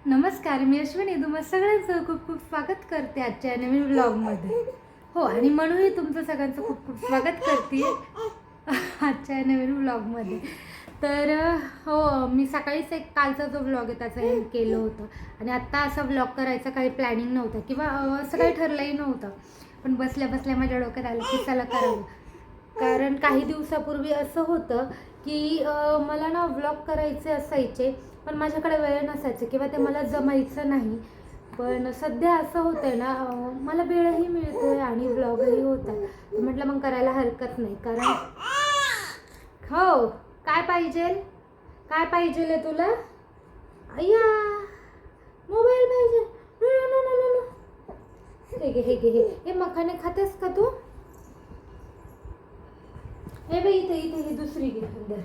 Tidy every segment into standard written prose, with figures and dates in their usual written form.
नमस्कार, मी अश्विनी तुम्हा सगळ्यांचं खूप खूप स्वागत करते आजच्या नवीन व्लॉगमध्ये. हो, आणि म्हणूनही तुमचं सगळ्यांचं खूप खूप स्वागत करते आजच्या नवीन व्लॉगमध्ये. तर हो, मी सकाळीच एक कालचा जो व्लॉग आहे त्याचं एंड केलं होतं आणि आत्ता असा व्लॉग करायचा काही प्लॅनिंग नव्हतं किंवा असं काही ठरलंही नव्हतं. पण बसल्या बसल्या माझ्या डोक्यात आलं की चला करावं. कारण काही दिवसापूर्वी असं होतं की मला ना व्लॉग करायचे असायचे, पण माझ्याकडे वेळ नसायचा किंवा ते मला जमायचं नाही. पण सध्या असं होतं आहे ना, मला वेळही मिळतो आहे आणि व्लॉगही होत आहे. म्हटलं मग करायला हरकत नाही. कारण हो, काय पाहिजे, काय पाहिजे आहे तुला? अय्या, मोबाईल पाहिजे. No no no no no. हे घे हे घे हे मखाने खातेस का तू? हे बाई, इथे इथे ही दुसरी घे अंदर.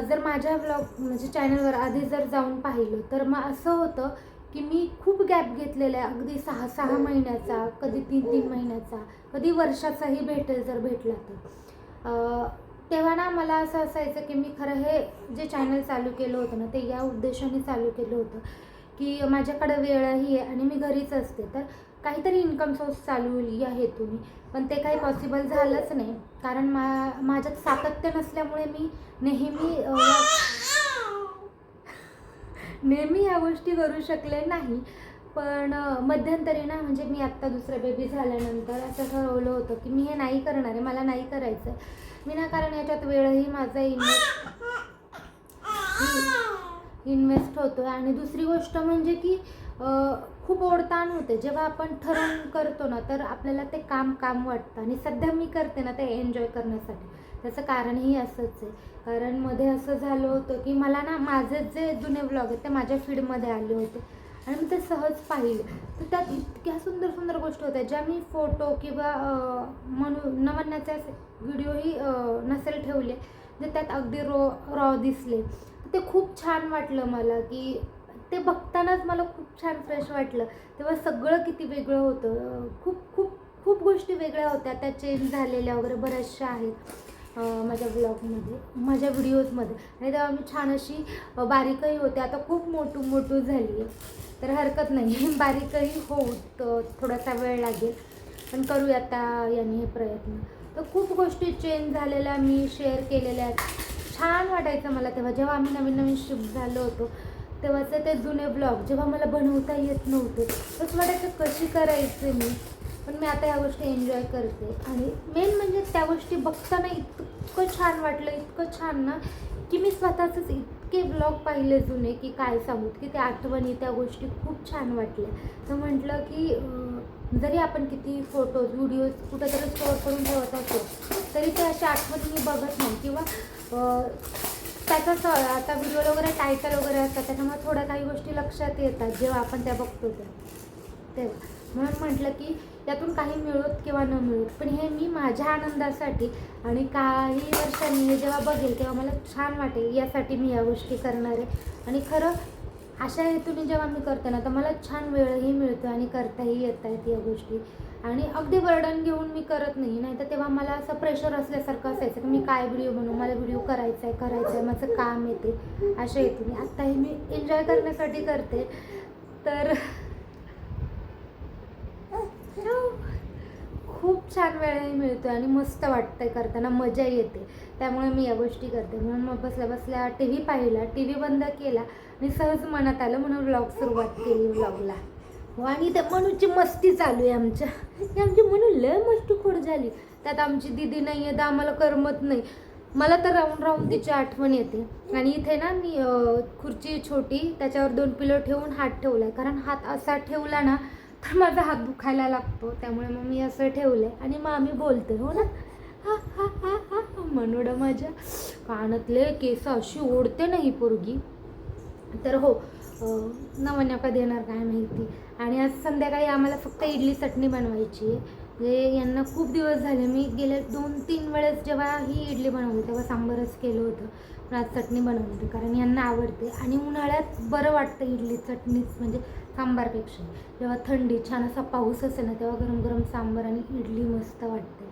जर माझ्या ब्लॉग म्हणजे चॅनलवर आधी जर जाऊन पाहिलं तर मग असं होतं की मी खूप गॅप घेतलेला आहे, अगदी 6 महिन्याचा, कधी 3 महिन्याचा, कधी वर्षाचाही भेटेल जर भेटला तर. तेव्हा ना मला असं असायचं की मी खरं हे जे चॅनल चालू केलं होतं ना ते या उद्देशाने चालू केलं होतं की माझ्याकडे वेळही आहे आणि मी घरीच असते, तर काहीतरी इन्कम सोर्स चालू होईल या हेतूने. पण ते काही पॉसिबल झालंच नाही. कारण माझ्यात सातत्य नसल्यामुळे मी नेहमी नेहमी ह्या गोष्टी करू शकले नाही. पण मध्यंतरी ना, म्हणजे मी आत्ता दुसरा बेबी झाल्यानंतर असं ठरवलं होतं की मी हे नाही करणार आहे, मला नाही करायचं. मी ना, कारण याच्यात वेळही माझा इन्व्हेस्ट होतो आहे. आणि दुसरी गोष्ट म्हणजे की खूप ओढताण होते. जेव्हा आपण ठरवून करतो ना तर आपल्याला ते काम वाटतं आणि सध्या मी करते ना ते एन्जॉय करण्यासाठी. त्याचं कारणही असंच आहे. कारण मध्ये असं झालं होतं की मला ना माझे जे जुने व्लॉग आहेत ते माझ्या फीडमध्ये आले होते आणि मी ते सहज पाहिले. तर त्यात इतक्या सुंदर सुंदर गोष्टी होत्या ज्या मी फोटो किंवा म्हणून नमन्याचे असे व्हिडिओही नसेल ठेवले, जे त्यात अगदी रॉ दिसले. ते खूप छान वाटलं मला की ते बघतानाच मला खूप छान फ्रेश वाटलं. तेव्हा सगळं किती वेगळं होतं. खूप खूप खूप गोष्टी वेगळ्या होत्या, त्या चेंज झालेल्या वगैरे बऱ्याचशा आहेत माझ्या ब्लॉगमध्ये, माझ्या व्हिडिओजमध्ये. आणि तेव्हा मी छान अशी बारीकही होते. आता खूप मोठू झाली आहे, तर हरकत नाही बारीकही होऊ, थोडासा वेळ लागेल, पण करूया आता याने हे प्रयत्न. तर खूप गोष्टी चेंज झालेल्या मी शेअर केलेल्या आहेत. छान वाटायचं मला तेव्हा, जेव्हा आम्ही नवीन शिफ्ट झालो होतो तेव्हाचे ते जुने ब्लॉग जेव्हा मला बनवता येत नव्हते, तसं वाटायचं कशी करायचे मी. पण मी आता ह्या गोष्टी एन्जॉय करते आणि मेन म्हणजे त्या गोष्टी बघताना इतकं छान वाटलं, इतकं छान ना, की मी स्वतःचंच इतके ब्लॉग पाहिले जुने की काय सांगू, की त्या आठवणी, त्या गोष्टी खूप छान वाटल्या. तर म्हटलं की जरी आपण किती फोटोज व्हिडिओज कुठेतरी स्टोअर करून ठेवत असतो तरी ते अशा आठवणी मी बघत नाही किंवा त्याचं आता व्हिडिओ वगैरे टायटल वगैरे असतात त्याच्यामुळे थोड्या काही गोष्टी लक्षात येतात जेव्हा आपण त्या बघतो तेव्हा. म्हणून म्हटलं की यातून काही मिळत किंवा न मिळत, पण हे मी माझ्या आनंदासाठी आणि काही वर्षांनी हे जेव्हा बघेल तेव्हा मला छान वाटेल, यासाठी मी या गोष्टी करणार आहे. आणि खरं अशा हेतूने जेव्हा मी करते ना तर मला छान वेळही मिळतो आणि करताही येत आहेत या गोष्टी. आणि अगदी बर्डन घेऊन मी करत नाही तर तेव्हा मला असं प्रेशर असल्यासारखं असायचं की मी काय व्हिडिओ बनवू, मला व्हिडिओ करायचा आहे, माझं काम येते अशा हेतूने. आत्ताही मी एन्जॉय करण्यासाठी करते. तर खूप छान वेळही मिळतो आणि मस्त वाटतं आहे करताना, मजा येते. त्यामुळे मी या गोष्टी करते. म्हणून मग बसल्या बसल्या टी व्ही पाहिला, टी व्ही बंद केला आणि सहज मनात आलं म्हणून व्लॉग सुरुवात केली व्लॉगला. आणि त्या मनूची मस्ती चालू आहे आमच्या. आमची मनू लय मस्तीखोर झाली. त्यात आमची दीदी नाही आहे तर आम्हाला करमत नाही. मला तर राहून राहून तिची आठवण येते. आणि इथे ना मी खुर्ची छोटी, त्याच्यावर 2 पिलो ठेवून हात ठेवला आहे. कारण हात असा ठेवला ना तर माझा हात दुखायला लागतो, त्यामुळे मग मी असं ठेवलं आहे आणि मग आम्ही बोलतो. हो ना, हा हा हा हा हा. मनोडं माझ्या कानातले केस अशी ओढते नाही पोरगी. तर हो, नवन्या कधी येणार काय माहिती. आणि आज संध्याकाळी आम्हाला फक्त इडली चटणी बनवायची आहे. म्हणजे यांना खूप दिवस झाले, मी गेले 2-3 वेळेस जेव्हा ही इडली बनवली तेव्हा सांबारच केलं होतं, पण आज चटणी बनवली होती कारण यांना आवडते. आणि उन्हाळ्यात बरं वाटतं इडली चटणीच म्हणजे सांबारपेक्षा. जेव्हा थंडी छान असा पाऊस असेल ना तेव्हा गरम गरम सांबार आणि इडली मस्त वाटते.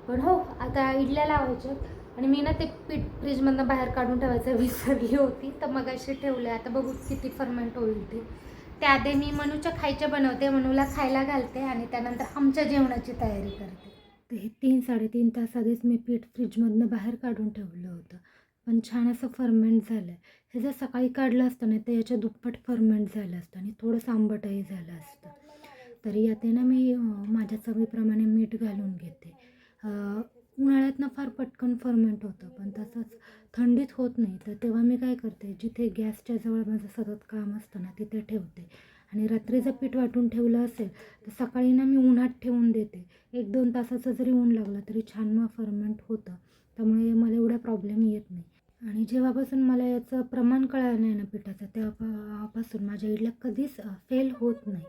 पण हो, आता इडल्या लावायच्या. आणि मी ना ते पीठ फ्रीजमधनं बाहेर काढून ठेवायचं विसरली होती, तर मग असे ठेवले. आता बघू किती फर्मेंट होईल ते. त्याआधी मी मनूच्या खायच्या बनवते, मनूला खायला घालते आणि त्यानंतर आमच्या जेवणाची तयारी करते. तर हे 3-3.5 तास आधीच मी पीठ फ्रीजमधनं बाहेर काढून ठेवलं होतं, पण छान असं फर्मेंट झालं आहे. हे जर सकाळी काढलं असतं ना तर याच्या दुप्पट फर्मेंट झालं असतं आणि थोडंसं आंबटही झालं असतं. तरी यात ना मी माझ्या चवीप्रमाणे मीठ घालून घेते. उन्हाळ्यात ना फार पटकन फर्मेंट होतं, पण तसंच थंडीत होत नाही. तर तेव्हा मी काय करते, जिथे गॅसच्या जवळ माझं सतत काम असतं ना तिथे ठेवते आणि रात्री जर पीठ वाटून ठेवलं असेल तर सकाळी ना मी उन्हात ठेवून देते. 1-2 तासाचं जरी ऊन लागलं तरी छान मग फर्मेंट होतं. त्यामुळे मला एवढा प्रॉब्लेम येत नाही. आणि जेव्हापासून मला याचं प्रमाण कळालं नाही ना पिठाचं, तेव्हापासून माझ्या इडल्या कधीच फेल होत नाही.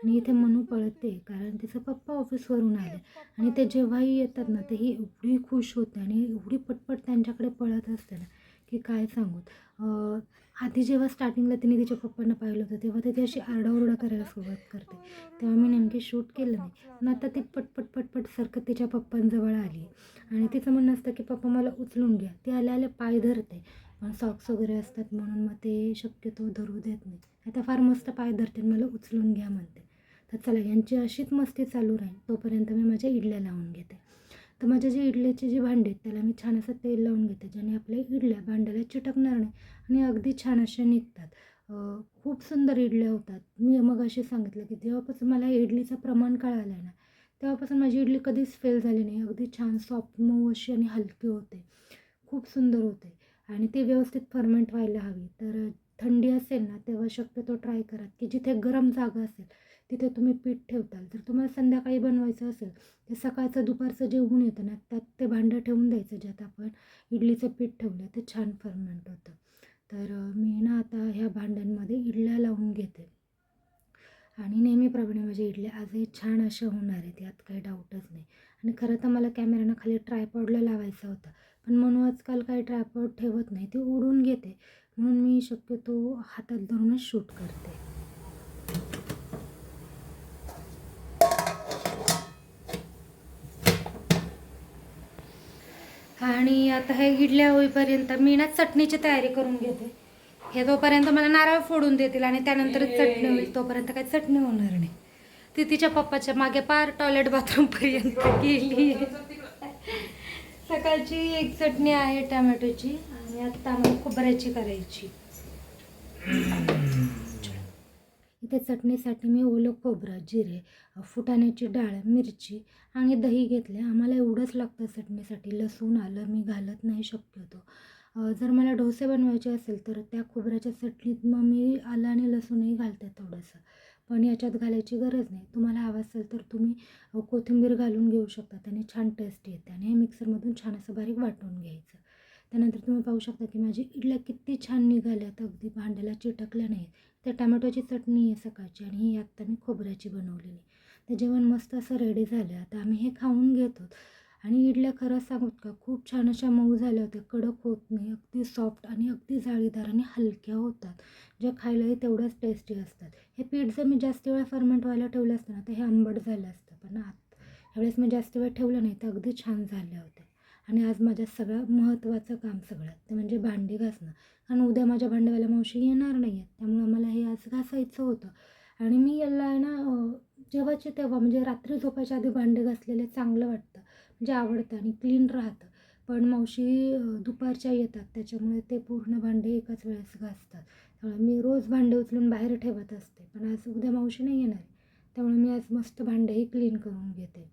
आणि इथे मनू पळते कारण तिचं पप्पा ऑफिसवरून आले आणि ते जेव्हाही येतात ना, ते ही एवढी खुश होते आणि एवढी पटपट त्यांच्याकडे पळत असते ना, की काय सांगू. आधी जेव्हा स्टार्टिंगला तिने तिच्या पप्पांना पाहिलं होतं, तेव्हा ती अशी आरडाओरडा करायला सुरुवात करते. तेव्हा मी नेमकी शूट केलं नाही. पण आता ती पटपट पटपट सरकत तिच्या पप्पांजवळ आली आणि तिचं म्हणणं असतं की पप्पा मला उचलून घ्या. ती आल्या आल्या पाय धरते, पण सॉक्स वगैरे असतात म्हणून मग ते शक्यतो धरू देत नाही. आता फार मस्त पाय धरते, मला उचलून घ्या म्हणते. तर चला यांची अशीच मस्ती चालू राहील तोपर्यंत मी माझ्या इडल्या लावून घेते. तर माझ्या जे इडल्याची जी भांडी आहेत त्याला मी छान असं तेल लावून घेते, ज्याने आपल्या इडल्या भांड्याला चिटकणार नाही आणि अगदी छान अशा निघतात. खूप सुंदर इडल्या होतात. मी मग असे सांगितलं की जेव्हापासून मला इडलीचं प्रमाण कळालं आहे ना, तेव्हापासून माझी इडली कधीच फेल झाली नाही. अगदी छान सॉफ्ट मऊ अशी आणि हलकी होते. खूप सुंदर होते आणि ते व्यवस्थित फर्मेंट व्हायला हवी. तर थंडी असेल ना तेव्हा शक्यतो ट्राय करा की जिथे गरम जागा असेल तिथे तुम्ही पीठ ठेवताल. जर तुम्हाला संध्याकाळी बनवायचं असेल ते सकाळचं दुपारचं जे ऊन येतं ना त्यात ते भांडं ठेवून द्यायचं, ज्यात आपण इडलीचं पीठ ठेवलं ते छान फर्मेंट होतं. तर मी ना आता ह्या भांड्यांमध्ये इडल्या लावून घेते आणि नेहमीप्रमाणे माझ्या इडल्या आजही छान अशा होणार आहेत, यात काही डाऊटच नाही. आणि खरं तर मला कॅमेरानं खाली ट्रायपॉडला लावायचा होता, पण म्हणून आजकाल काही ट्रायपॉड ठेवत नाही, ती ओढून घेते. म्हणून मी शक्यतो हातात धरूनच शूट करते. आणि आता हे इडल्या होईपर्यंत मी ना चटणीची तयारी करून घेते. हे तोपर्यंत मला नारळ फोडून देतील आणि त्यानंतरच चटणी होईल. तोपर्यंत काही चटणी होणार नाही. ती तिच्या पप्पाच्या मागे पार टॉयलेट बाथरूमपर्यंत गेली. सकाळची एक चटणी आहे टमॅटोची आणि आता आम्हाला खोबऱ्याची करायची. इथे चटणीसाठी मी ओलं खोबरं, जिरे, फुटाण्याची डाळ, मिरची आणि दही घेतले. आम्हाला एवढंच लागतं चटणीसाठी. लसूण, आलं मी घालत नाही शक्यतो. जर मला डोसे बनवायचे असेल तर त्या खोबऱ्याच्या चटणीत मग मी आलं आणि लसूणही घालते थोडंसं. पण याच्यात घालायची गरज नाही. तुम्हाला हवं असेल तर तुम्ही कोथिंबीर घालून घेऊ शकता. त्याने छान टेस्ट येते आणि हे मिक्सरमधून छान असं बारीक वाटून घ्यायचं. त्यानंतर तुम्ही पाहू शकता की माझी इडल्या किती छान निघाल्यात, अगदी भांड्याला चिटकल्या नाही. ते टमॅटोची चटणी आहे सकाळची आणि ही आत्ता मी खोबऱ्याची बनवलेली. ते जेवण मस्त असं रेडी झालं. आता आम्ही हे खाऊन घेतो. आणि इडल्या खरं सांगू का खूप छान अशा मऊ झाल्या होत्या, कडक होत नाही, अगदी सॉफ्ट आणि अगदी जाळीदार आणि हलक्या होतात, ज्या खायलाही तेवढ्याच टेस्टी असतात. हे पीठ जर मी जास्त वेळ फर्मेंट व्हायला ठेवलं असतं ना तर हे आंबट झालं असतं, पण ह्यावेळेस मी जास्त वेळ ठेवलं नाही तर अगदी छान झाल्या होत्या. आणि आज माझ्या सगळ्यात महत्त्वाचं काम सगळ्यात ते म्हणजे भांडी घासणं. कारण उद्या माझ्या भांडेवाल्या मावशी येणार नाही आहेत, त्यामुळं मला हे आज घासायचं होतं. आणि मी याला आहे ना जेव्हाचे तेव्हा म्हणजे रात्री झोपायच्या आधी भांडे घासलेले चांगलं वाटतं, म्हणजे आवडतं आणि क्लीन राहतं. पण मावशी दुपारच्या येतात त्याच्यामुळे ते पूर्ण भांडे एकाच वेळेस घासतात. त्यामुळे मी रोज भांडे उचलून बाहेर ठेवत असते, पण आज उद्या मावशी नाही येणार आहे, त्यामुळे मी आज मस्त भांडेही क्लीन करून घेते.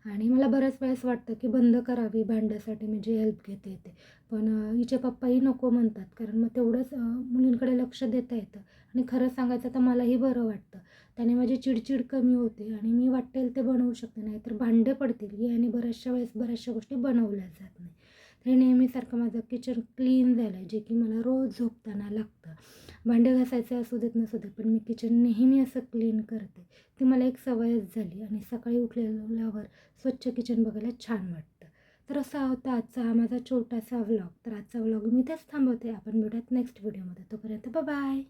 आणि मला बऱ्याच वेळेस वाटतं की बंद करावी भांड्यासाठी, मी जे हेल्प घेते ते. पण हिचे पप्पाही नको म्हणतात, कारण मग तेवढंच मुलींकडे लक्ष देता येतं आणि खरं सांगायचं तर मलाही बरं वाटतं. त्याने माझी चिडचिड कमी होते आणि मी वाटेल ते बनवू शकते, नाहीतर भांडे पडतील आणि बऱ्याचशा वेळेस बऱ्याचशा गोष्टी बनवल्या जात नाही. तर नेहमीसारखं माझं किचन क्लीन झालं आहे, जे की मला रोज झोपताना लागतं. भांडे घासायचे असू देत नसू देत, पण मी किचन नेहमी असं क्लीन करते. ती मला एक सवयच झाली आणि सकाळी उठल्यावर स्वच्छ किचन बघायला छान वाटतं. तर असा होता आजचा हा माझा छोटासा व्लॉग. तर आजचा व्लॉग मी इथेच थांबवते. आपण भेटूयात नेक्स्ट व्हिडिओमध्ये. तोपर्यंत बाय.